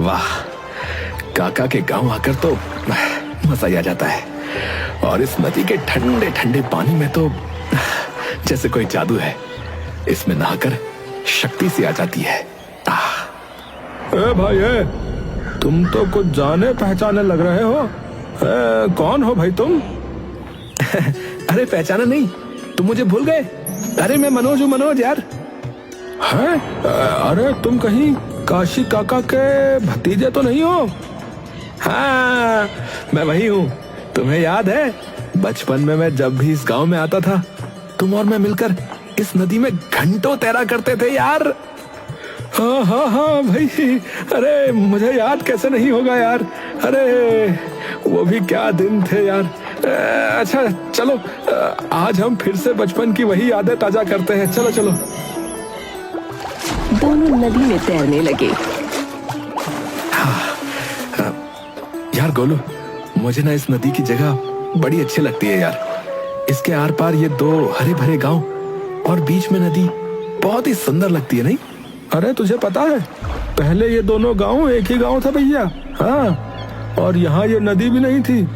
वाह, काका के गांव आकर तो मजा ही आ जाता है। और इस नदी के ठंडे ठंडे पानी में तो जैसे कोई जादू है। इसमें नहाकर शक्ति सी आ जाती है। ए भाई तुम तो कुछ जाने पहचाने लग रहे हो। कौन हो भाई तुम? अरे पहचाना नहीं? तुम मुझे भूल गए? अरे मैं मनोज हूँ, मनोज यार। हैं? अरे तुम कहीं काशी काका के भतीजे तो नहीं हो? हाँ, मैं वही हूँ। तुम्हें याद है बचपन में मैं जब भी इस गांव में आता था, तुम और मैं मिलकर इस नदी में घंटों तैरा करते थे यार। हाँ हाँ हाँ भाई, अरे मुझे याद कैसे नहीं होगा यार। अरे वो भी क्या दिन थे यार। अच्छा चलो, आज हम फिर से बचपन की वही यादें ताजा करते हैं। चलो चलो। दोनों नदी में तैरने लगे। यार गोलू, मुझे ना इस नदी की जगह बड़ी अच्छी लगती है यार। इसके आर पार ये दो हरे भरे गांव और बीच में नदी बहुत ही सुंदर लगती है, नहीं? अरे तुझे पता है, पहले ये दोनों गांव एक ही गांव था भैया। हाँ, और यहाँ ये नदी भी नहीं थी।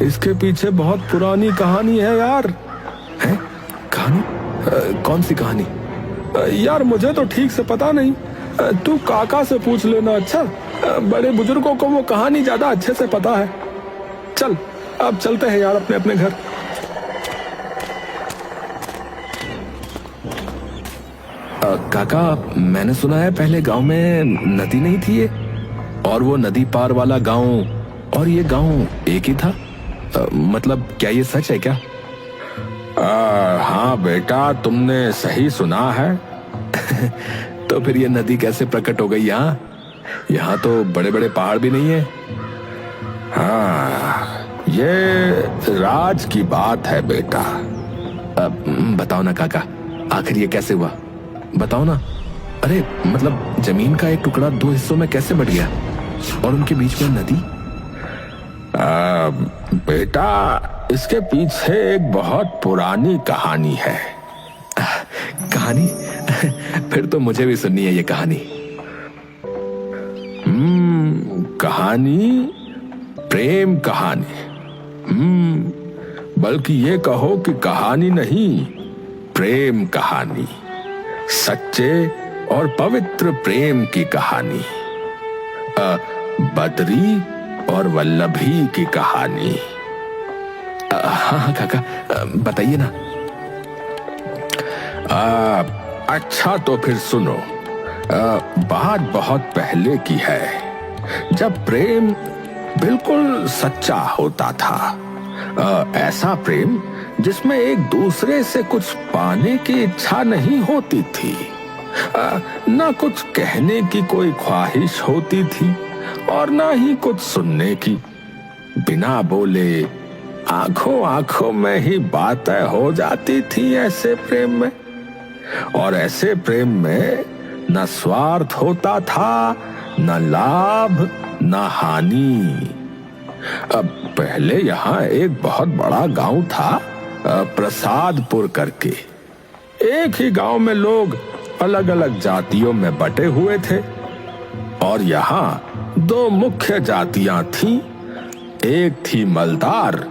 इसके पीछे बहुत पुरानी कहानी है यार। है? कहानी? कौन सी कहानी? यार मुझे तो ठीक से पता नहीं, तू काका से पूछ लेना। अच्छा, बड़े बुजुर्गों को वो कहानी ज्यादा अच्छे से पता है। चल अब चलते हैं यार अपने अपने घर। काका, मैंने सुना है पहले गांव में नदी नहीं थी ये, और वो नदी पार वाला गांव और ये गांव एक ही था। मतलब क्या ये सच है क्या? हाँ बेटा, तुमने सही सुना है। तो फिर ये नदी कैसे प्रकट हो गई यहाँ? यहाँ तो बड़े बड़े पहाड़ भी नहीं है। हाँ, ये राज की बात है बेटा। बताओ ना काका, आखिर ये कैसे हुआ? बताओ ना। अरे मतलब जमीन का एक टुकड़ा दो हिस्सों में कैसे बढ़ गया और उनके बीच में नदी? बेटा, इसके पीछे एक बहुत पुरानी कहानी है। कहानी? फिर तो मुझे भी सुननी है ये कहानी। कहानी प्रेम कहानी। बल्कि ये कहो कि कहानी नहीं, प्रेम कहानी। सच्चे और पवित्र प्रेम की कहानी। बद्री और वल्लभी की कहानी। हाँ हाँ काका, बताइए ना। अच्छा तो फिर सुनो। बात बहुत पहले की है, जब प्रेम बिल्कुल सच्चा होता था। ऐसा प्रेम जिसमें एक दूसरे से कुछ पाने की इच्छा नहीं होती थी, ना कुछ कहने की कोई ख्वाहिश होती थी और ना ही कुछ सुनने की। बिना बोले आंखों आंखों में ही बातें हो जाती थी ऐसे प्रेम में। और ऐसे प्रेम में न स्वार्थ होता था, न लाभ, न हानि। अब पहले यहाँ एक बहुत बड़ा गांव था, प्रसादपुर करके। एक ही गांव में लोग अलग अलग जातियों में बटे हुए थे और यहाँ दो मुख्य जातियां थीं। एक थी मलदार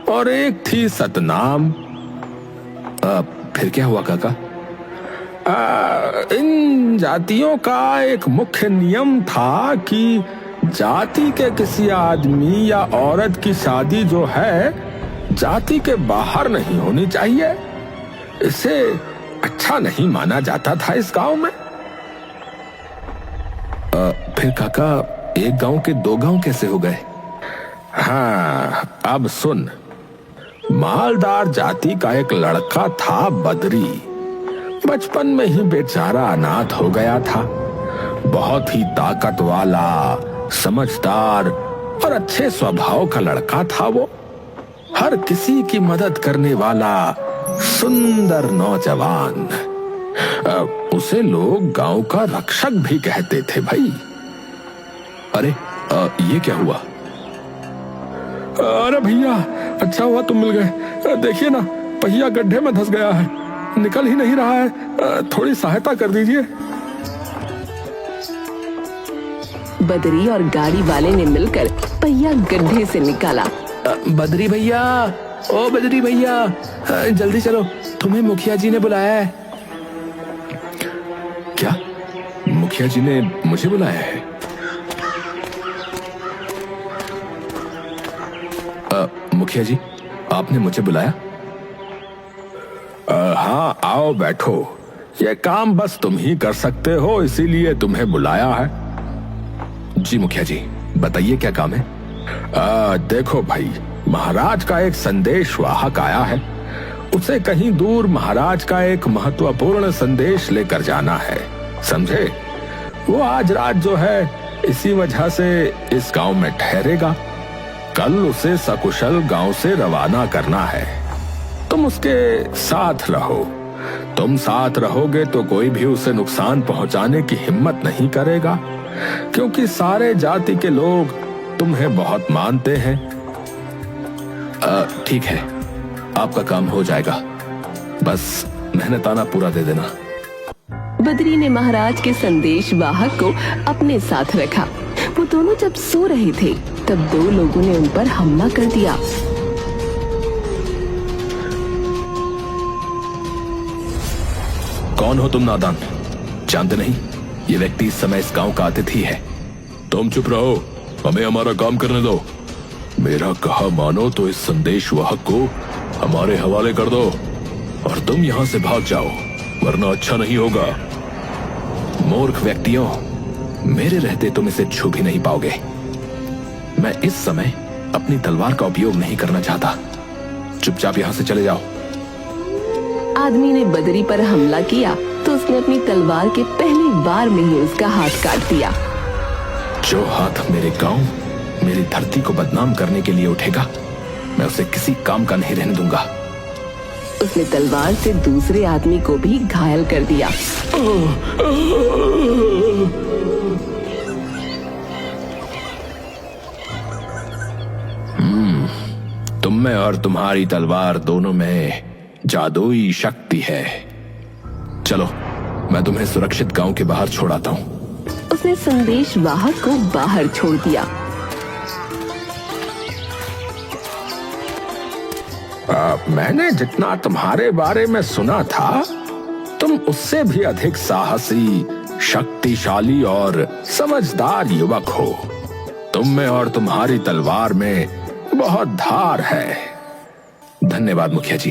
और एक थी सतनाम। फिर क्या हुआ काका? इन जातियों का एक मुख्य नियम था कि जाति के किसी आदमी या औरत की शादी जो है जाति के बाहर नहीं होनी चाहिए। इसे अच्छा नहीं माना जाता था इस गांव में। फिर काका, एक गांव के दो गांव कैसे हो गए? हाँ, अब सुन। मालदार जाति का एक लड़का था बद्री। बचपन में ही बेचारा अनाथ हो गया था। बहुत ही ताकत वाला, समझदार और अच्छे स्वभाव का लड़का था वो। हर किसी की मदद करने वाला सुंदर नौजवान। उसे लोग गांव का रक्षक भी कहते थे भाई। अरे ये क्या हुआ? अरे भैया, अच्छा हुआ तुम मिल गए। देखिए ना, पहिया गड्ढे में धंस गया है, निकल ही नहीं रहा है। थोड़ी सहायता कर दीजिए। बदरी और गाड़ी वाले ने मिलकर पहिया गड्ढे से निकाला। बदरी भैया, ओ बदरी भैया, जल्दी चलो, तुम्हें मुखिया जी ने बुलाया है। क्या? मुखिया जी ने मुझे बुलाया है? मुखिया जी, आपने मुझे बुलाया? हाँ, आओ बैठो। ये काम बस तुम ही कर सकते हो, इसीलिए तुम्हें बुलाया है। जी मुखिया जी, बताइए क्या काम है? देखो भाई, महाराज का एक संदेश वाहक आया है। उसे कहीं दूर महाराज का एक महत्वपूर्ण संदेश लेकर जाना है, समझे? वो आज रात जो है, इसी वजह से इस गांव में ठहरेगा। कल उसे सकुशल गांव से रवाना करना है। तुम उसके साथ रहो। तुम साथ रहोगे तो कोई भी उसे नुकसान पहुंचाने की हिम्मत नहीं करेगा, क्योंकि सारे जाति के लोग तुम्हें बहुत मानते हैं। ठीक है, आपका काम हो जाएगा, बस मेहनताना पूरा दे देना। बदरी ने महाराज के संदेश वाहक को अपने साथ रखा। वो दोनों जब सो रहे थे तब दो लोगों ने उन पर हमला कर दिया। कौन हो तुम नादान? जानते नहीं ये व्यक्ति इस समय इस गांव का अतिथि है। तुम चुप रहो, हमें हमारा काम करने दो। मेरा कहा मानो तो इस संदेश वाहक को हमारे हवाले कर दो और तुम यहाँ से भाग जाओ, वरना अच्छा नहीं होगा। मूर्ख व्यक्तियों, मेरे रहते तुम इसे छू भी नहीं पाओगे। मैं इस समय अपनी तलवार का उपयोग नहीं करना चाहता। चुपचाप यहाँ से चले जाओ। आदमी ने बदरी पर हमला किया तो उसने अपनी तलवार के पहली बार में ही उसका हाथ काट दिया। जो हाथ मेरे गांव, मेरी धरती को बदनाम करने के लिए उठेगा, मैं उसे किसी काम का नहीं रहने दूंगा। उसने तलवार से दूसरे आदमी को भी घायल कर दिया। तुम में और तुम्हारी तलवार दोनों में जादुई शक्ति है। चलो, मैं तुम्हें सुरक्षित गांव के बाहर छोड़ाता हूँ। उसने संदेश वाहक को बाहर छोड़ दिया। मैंने जितना तुम्हारे बारे में सुना था, तुम उससे भी अधिक साहसी, शक्तिशाली और समझदार युवक हो। तुम में और तुम्हारी तलवार में बहुत धार है। धन्यवाद मुखिया जी।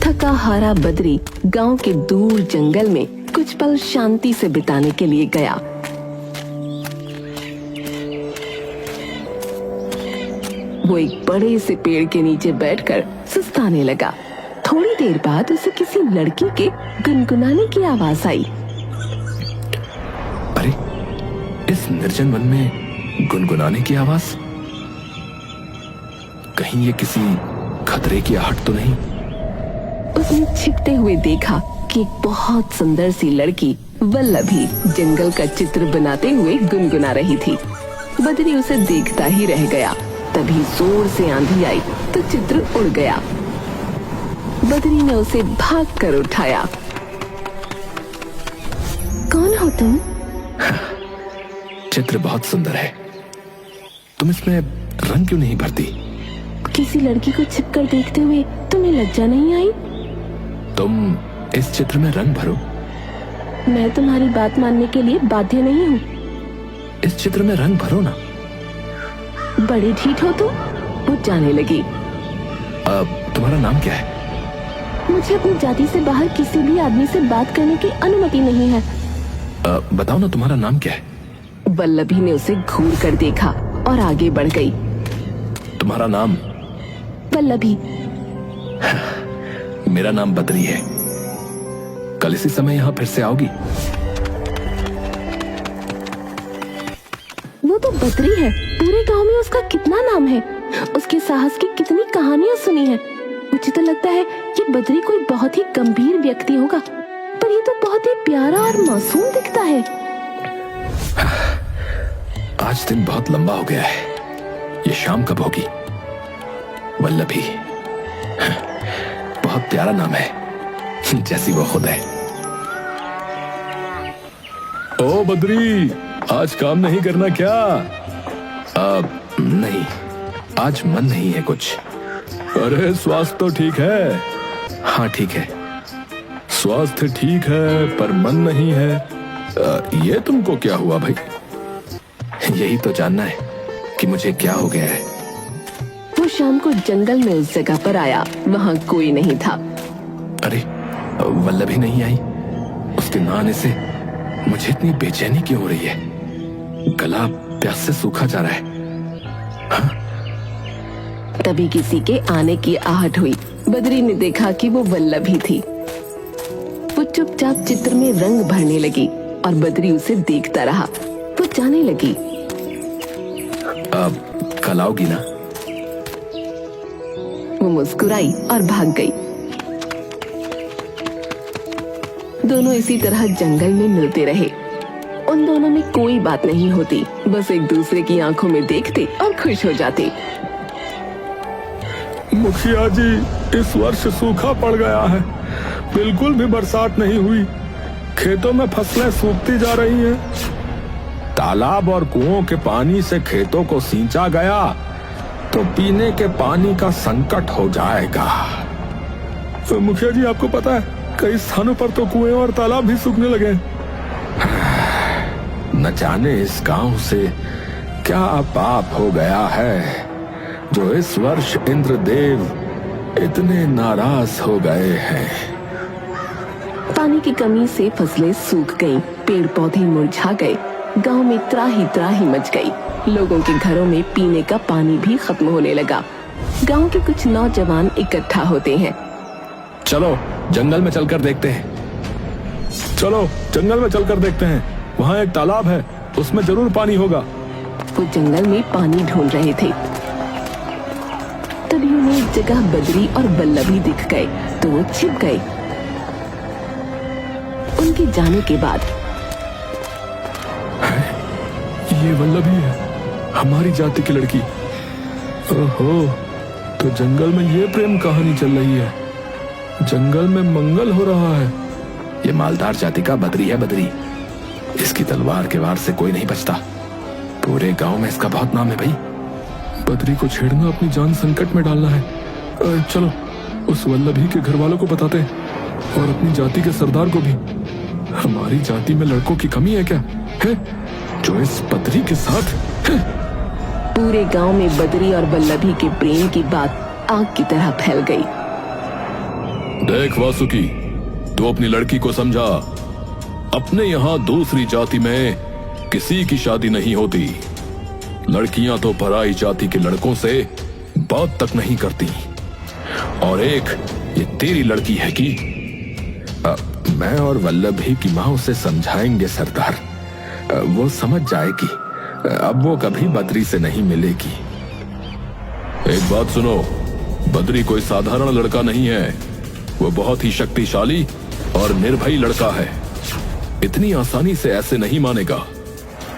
थका हारा बदरी गांव के दूर जंगल में कुछ पल शांति से बिताने के लिए गया। वो एक बड़े से पेड़ के नीचे बैठकर सुस्ताने लगा। थोड़ी देर बाद उसे किसी लड़की के गुनगुनाने की आवाज आई। अरे, इस निर्जन वन में गुनगुनाने की आवाज? कहीं ये किसी खतरे की आहट तो नहीं? उसने छिपते हुए देखा कि एक बहुत सुंदर सी लड़की वल्लभी जंगल का चित्र बनाते हुए गुनगुना रही थी। बदरी उसे देखता ही रह गया। तभी जोर से आंधी आई तो चित्र उड़ गया। बदरी ने उसे भाग कर उठाया। कौन हो तुम? चित्र बहुत सुंदर है, तुम इसमें रंग क्यों नहीं भरती? किसी लड़की को छिपकर देखते हुए तुम्हें लज्जा नहीं आई? तुम इस चित्र में रंग भरो। मैं तुम्हारी बात मानने के लिए बाध्य नहीं हूँ। इस चित्र में रंग भरो ना। बड़े ढीठ हो तुम। वो जाने लगी। तुम्हारा नाम क्या है? मुझे अपनी जाति से बाहर किसी भी आदमी से बात करने की अनुमति नहीं है। बताओ ना, तुम्हारा नाम क्या है? वल्लभी ने उसे घूर कर देखा और आगे बढ़ गई। तुम्हारा नाम? वल्लभी। मेरा नाम बदरी है। कल इसी समय यहाँ फिर से आओगी? वो तो बदरी है। पूरे गांव में उसका कितना नाम है। उसके साहस की कितनी कहानियां सुनी है। मुझे तो लगता है कि बदरी कोई बहुत ही गंभीर व्यक्ति होगा, पर ये तो बहुत ही प्यारा और मासूम दिखता है। आज दिन बहुत लंबा हो गया है। ये शाम कब होगी? वल्लभी, बहुत प्यारा नाम है, जैसी वो खुद है। ओ बदरी, आज काम नहीं करना क्या? नहीं, आज मन नहीं है कुछ। अरे स्वास्थ्य तो ठीक है। हाँ ठीक है, स्वास्थ्य ठीक है पर मन नहीं है। ये तुमको क्या हुआ भाई? यही तो जानना है कि मुझे क्या हो गया है। वो शाम को जंगल में उस जगह पर आया, वहाँ कोई नहीं था। अरे वल्लभी नहीं आई। उसके ना आने से मुझे इतनी बेचैनी क्यों हो रही है? गला प्यास से सूखा जा रहा है। तभी किसी के आने की आहट हुई। बद्री ने देखा कि वो वल्लभी थी। वो चुपचाप चित्र में रंग भरने लगी और बद्री उसे देखता रहा। वो जाने लगी। अब कल आओगी ना? वो मुस्कुराई और भाग गई। दोनों इसी तरह जंगल में मिलते रहे। उन दोनों में कोई बात नहीं होती, बस एक दूसरे की आंखों में देखते और खुश हो जाते। मुखिया जी, इस वर्ष सूखा पड़ गया है। बिल्कुल भी बरसात नहीं हुई। खेतों में फसलें सूखती जा रही हैं। तालाब और कुओं के पानी से खेतों को सींचा गया तो पीने के पानी का संकट हो जाएगा। तो मुखिया जी, आपको पता है कई स्थानों पर तो कुएं और तालाब भी सूखने लगे। न जाने इस गांव से क्या पाप हो गया है जो इस वर्ष इंद्रदेव इतने नाराज हो गए हैं। पानी की कमी से फसलें सूख गईं, पेड़ पौधे मुरझा गए, गांव में त्राही मच गई। लोगों के घरों में पीने का पानी भी खत्म होने लगा। गांव के कुछ नौजवान इकट्ठा होते हैं। चलो जंगल में चलकर देखते हैं। चलो जंगल में चलकर देखते हैं। वहाँ एक तालाब है, उसमें जरूर पानी होगा। वो जंगल में पानी ढूंढ रहे थे। तभी उन्हें एक जगह बद्री और वल्लभी दिख गए तो वो छिप गए। उनके जाने के बाद ये वल्लभी है, हमारी जाति की लड़की। ओहो, तो जंगल में ये प्रेम कहानी चल रही है। जंगल में मंगल हो रहा है। ये मालदार जाति का बद्री है। बद्री, इसकी तलवार के वार से कोई नहीं बचता। पूरे गांव में इसका बहुत नाम है भाई। बद्री को छेड़ना अपनी जान संकट में डालना है। चलो उस वल्लभी के घर वालों को बताते हैं और अपनी जाति के सरदार को भी। हमारी जाति में लड़कों की कमी है क्या है जो इस बद्री के साथ है? पूरे गांव में बद्री और वल्लभी के प्रेम की बात आग की तरह फैल गई। देख वासुकी, तू अपनी लड़की को समझा। अपने यहाँ दूसरी जाति में किसी की शादी नहीं होती। लड़कियां तो पराई जाति के लड़कों से बात तक नहीं करती। और एक ये तेरी लड़की है कि मैं और वल्लभी की माँ उसे समझाएंगे सरदार। वो समझ जाएगी। अब वो कभी बद्री से नहीं मिलेगी। एक बात सुनो, बद्री कोई साधारण लड़का नहीं है। वो बहुत ही शक्तिशाली और निर्भयी लड़का है। इतनी आसानी से ऐसे नहीं मानेगा।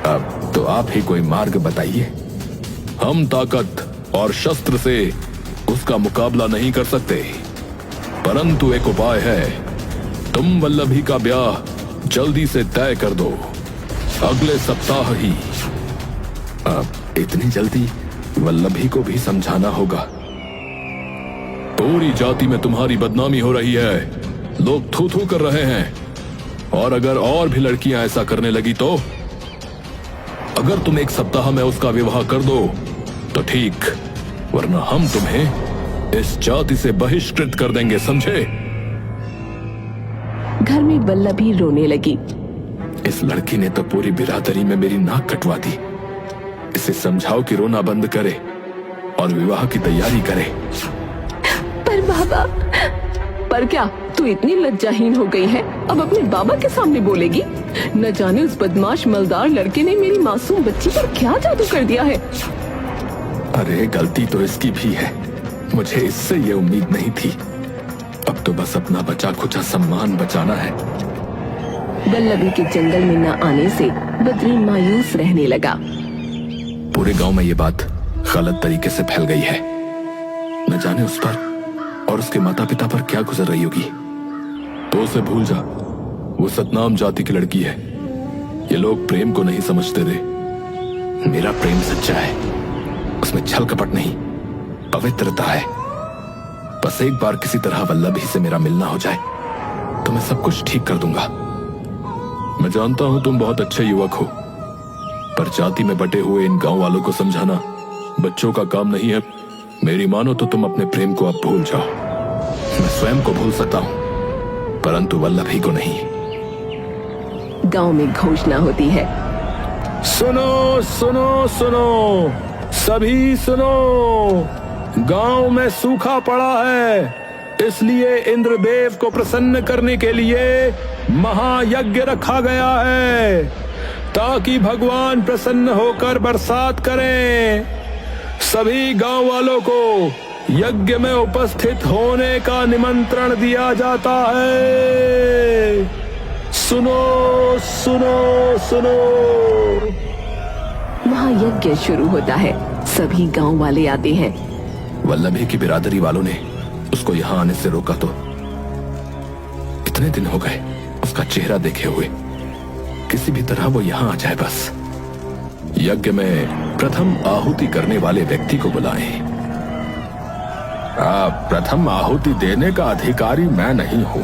अब तो आप ही कोई मार्ग बताइए। हम ताकत और शस्त्र से उसका मुकाबला नहीं कर सकते, परंतु एक उपाय है। तुम वल्लभी का ब्याह जल्दी से तय कर दो, अगले सप्ताह ही। अब इतनी जल्दी वल्लभी को भी समझाना होगा। पूरी जाति में तुम्हारी बदनामी हो रही है। लोग थू थू कर रहे हैं। और अगर और भी लड़कियां ऐसा करने लगी तो अगर तुम एक सप्ताह में उसका विवाह कर दो तो ठीक, वरना हम तुम्हें इस जाति से बहिष्कृत कर देंगे, समझे? घर में वल्लभी रोने लगी। इस लड़की ने तो पूरी बिरादरी में मेरी नाक कटवा दी। इसे समझाओ कि रोना बंद करे और विवाह की तैयारी करे। पर बाबा, पर क्या तू इतनी लज्जाहीन हो गई है? अब अपने बाबा के सामने बोलेगी? न जाने उस बदमाश मलदार लड़के ने मेरी मासूम बच्ची पर क्या जादू कर दिया है। अरे गलती तो इसकी भी है। मुझे इससे ये उम्मीद नहीं थी। अब तो बस अपना बचा खुचा सम्मान बचाना है। वल्लभी के जंगल में न आने से बद्री मायूस रहने लगा। पूरे गांव में ये बात गलत तरीके से फैल गई है। न जाने उस पर और उसके माता पिता पर क्या गुजर रही होगी। तो उसे भूल जा, वो सतनाम जाति की लड़की है। ये लोग प्रेम को नहीं समझते रे। मेरा प्रेम सच्चा है, उसमें छल कपट नहीं, पवित्रता है। बस एक बार किसी तरह वल्लभी से मेरा मिलना हो जाए तो मैं सब कुछ ठीक कर दूंगा। मैं जानता हूं तुम बहुत अच्छे युवक हो, पर जाति में बटे हुए इन गांव वालों को समझाना बच्चों का काम नहीं है। मेरी मानो तो तुम अपने प्रेम को अब भूल जाओ। मैं स्वयं को भूल सकता हूं, परंतु वल्लभी को नहीं। गांव में घोषणा होती है। सुनो सुनो सुनो, सभी सुनो, गांव में सूखा पड़ा है, इसलिए इंद्रदेव को प्रसन्न करने के लिए महायज्ञ रखा गया है, ताकि भगवान प्रसन्न होकर बरसात करें। सभी गांव वालों को यज्ञ में उपस्थित होने का निमंत्रण दिया जाता है। सुनो सुनो सुनो। महायज्ञ शुरू होता है। सभी गांव वाले आते हैं। वल्लभी की बिरादरी वालों ने उसको यहाँ आने से रोका तो इतने दिन हो गए उसका चेहरा देखे हुए। किसी भी तरह वो यहाँ आ जाए बस। यज्ञ में प्रथम आहुति करने वाले व्यक्ति को बुलाएं। प्रथम आहुति देने का अधिकारी मैं नहीं हूँ,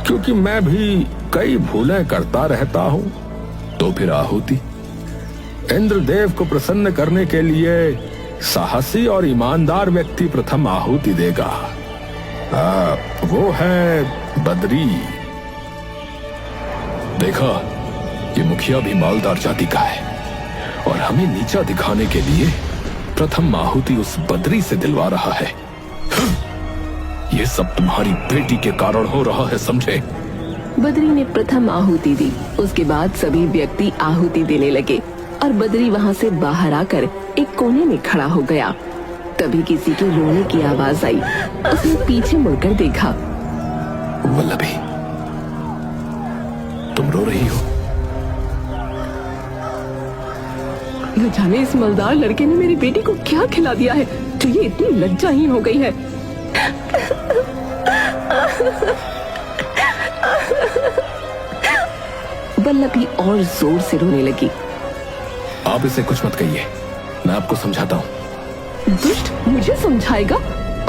क्योंकि मैं भी कई भूलें करता रहता हूँ। तो फिर आहुति इंद्रदेव को प्रसन्न करने के लिए साहसी और ईमानदार व्यक्ति प्रथम आहुति देगा। वो है बद्री। देखा, ये मुखिया भी मालदार जाति का है और हमें नीचा दिखाने के लिए प्रथम आहुति उस बद्री से दिलवा रहा है। ये सब तुम्हारी बेटी के कारण हो रहा है, समझे? बद्री ने प्रथम आहुति दी। उसके बाद सभी व्यक्ति आहुति देने लगे और बद्री वहाँ से बाहर आकर एक कोने में खड़ा हो गया। तभी किसी के रोने की आवाज आई। उसने पीछे मुड़कर देखा। वल्लभी, तुम रो रही हो? न जाने इस मलदार लड़के ने मेरी बेटी को क्या खिला दिया है जो ये इतनी लज्जाहीन हो गई है। वल्लभी और जोर से रोने लगी। आप इसे कुछ मत कहिए, मैं आपको समझाता हूँ। दुष्ट मुझे समझाएगा?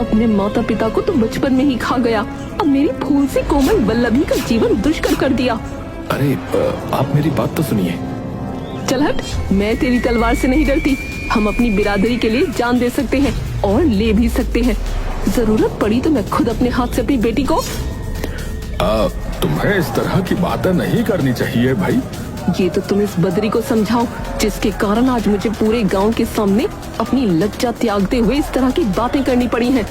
अपने माता पिता को तो बचपन में ही खा गया, अब मेरी फूल सी कोमल वल्लभी का जीवन दुष्कर कर दिया। अरे आप मेरी बात तो सुनिए। चल हट, मैं तेरी तलवार से नहीं डरती। हम अपनी बिरादरी के लिए जान दे सकते हैं और ले भी सकते हैं। जरूरत पड़ी तो मैं खुद अपने हाथ से अपनी बेटी को। तुम्हें इस तरह की बातें नहीं करनी चाहिए भाई। ये तो तुम इस बद्री को समझाओ, जिसके कारण आज मुझे पूरे गांव के सामने अपनी लज्जा त्यागते हुए इस तरह की बातें करनी पड़ी हैं।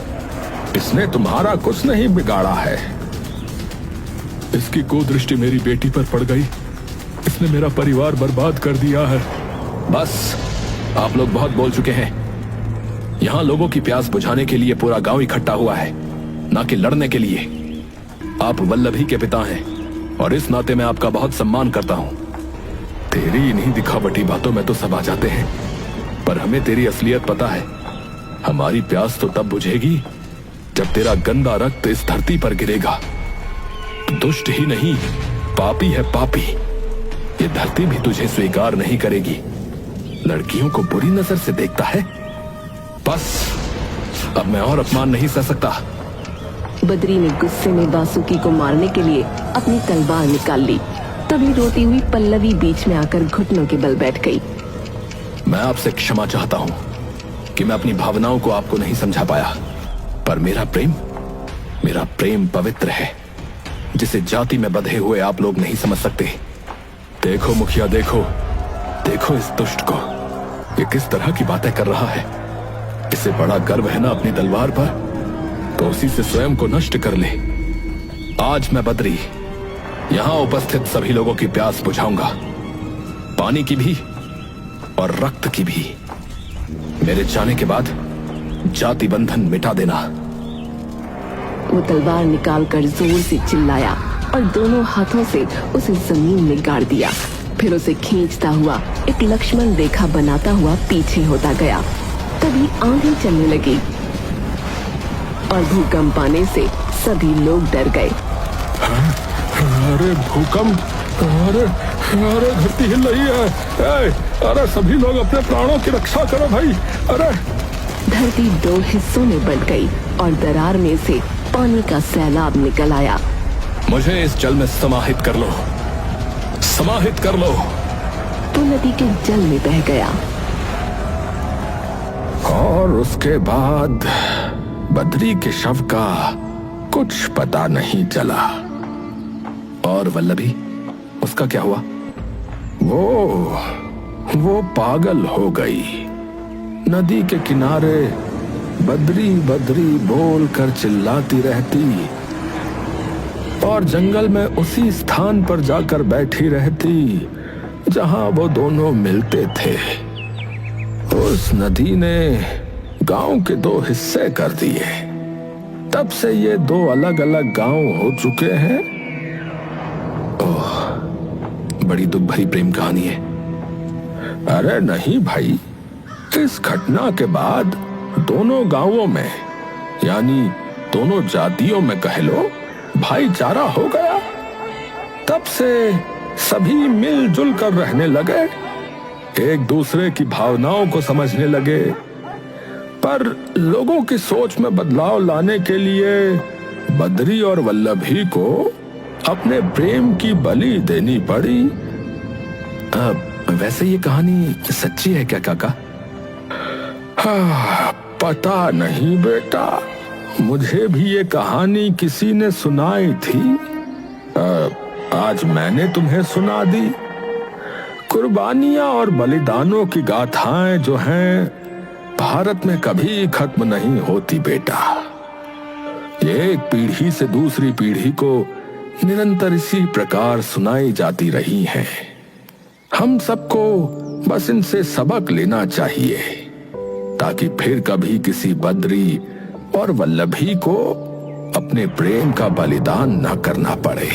इसने तुम्हारा कुछ नहीं बिगाड़ा है। इसकी कुदृष्टि मेरी बेटी पर पड़ गई। इसने मेरा परिवार बर्बाद कर दिया है। बस, आप लोग बहुत बोल चुके हैं। यहाँ लोगों की प्यास बुझाने के लिए पूरा गांव इकट्ठा हुआ है, ना कि लड़ने के लिए। आप वल्लभी के पिता हैं और इस नाते मैं आपका बहुत सम्मान करता हूँ। तेरी इन्हीं दिखावटी बातों में तो सब आ जाते हैं, पर हमें तेरी असलियत पता है। हमारी प्यास तो तब बुझेगी जब तेरा गंदा रक्त इस धरती पर गिरेगा। दुष्ट ही नहीं, पापी है पापी। ये धरती भी तुझे स्वीकार नहीं करेगी। लड़कियों को बुरी नजर से देखता है। बस, अब मैं और अपमान नहीं सह सकता। बद्री ने गुस्से में बासुकी को मारने के लिए अपनी तलवार निकाल ली। तभी रोती हुई पल्लवी बीच में आकर घुटनों के बल बैठ गई। मैं आपसे क्षमा चाहता हूँ कि मैं अपनी भावनाओं को आपको नहीं समझा पाया, पर मेरा प्रेम पवित्र है, जिसे जाति में बंधे हुए आप लोग नहीं समझ सकते। देखो मुखिया, देखो इस दुष्ट को, ये किस तरह की बातें कर रहा है। इसे बड़ा गर्व है ना अपनी तलवार पर, तो उसी से स्वयं को नष्ट कर ले। आज मैं बद्री यहाँ उपस्थित सभी लोगों की प्यास बुझाऊंगा, पानी की भी और रक्त की भी। मेरे जाने के बाद जाति बंधन मिटा देना। वो तलवार निकालकर जोर से चिल्लाया और दोनों हाथों से उसे जमीन में गाड़ दिया। फिर उसे खींचता हुआ एक लक्ष्मण रेखा बनाता हुआ पीछे होता गया। तभी आंधी चलने लगी और भूकंप आने से सभी लोग डर गए। अरे भूकंप! अरे धरती हिल रही है। अरे सभी लोग अपने प्राणों की रक्षा करो भाई। अरे धरती 2 हिस्सों में बंट गई और दरार में से पानी का सैलाब निकल आया। मुझे इस जल में समाहित कर लो, समाहित कर लो। तो नदी के जल में बह गया। और उसके बाद बद्री के शव का कुछ पता नहीं चला। और वल्लभी, उसका क्या हुआ? वो पागल हो गई। नदी के किनारे बद्री बद्री बोल कर चिल्लाती रहती और जंगल में उसी स्थान पर जाकर बैठी रहती जहां वो दोनों मिलते थे। उस नदी ने गांव के 2 हिस्से कर दिए। तब से ये 2 अलग अलग गांव हो चुके हैं। बड़ी दुख भरी प्रेम कहानी है। अरे नहीं भाई, इस घटना के बाद दोनों गांवों में, यानी दोनों जातियों में कह लो, भाईचारा हो गया। तब से सभी मिलजुल कर रहने लगे, एक दूसरे की भावनाओं को समझने लगे। पर लोगों की सोच में बदलाव लाने के लिए बद्री और वल्लभी को अपने प्रेम की बलि देनी पड़ी। वैसे ये कहानी सच्ची है क्या काका? पता नहीं बेटा, मुझे भी ये कहानी किसी ने सुनाई थी। आज मैंने तुम्हें सुना दी। कुर्बानियां और बलिदानों की गाथाएं जो हैं, भारत में कभी खत्म नहीं होती बेटा। ये एक पीढ़ी से दूसरी पीढ़ी को निरंतर इसी प्रकार सुनाई जाती रही हैं। हम सबको बस इनसे सबक लेना चाहिए, ताकि फिर कभी किसी बद्री और वल्लभी को अपने प्रेम का बलिदान न करना पड़े।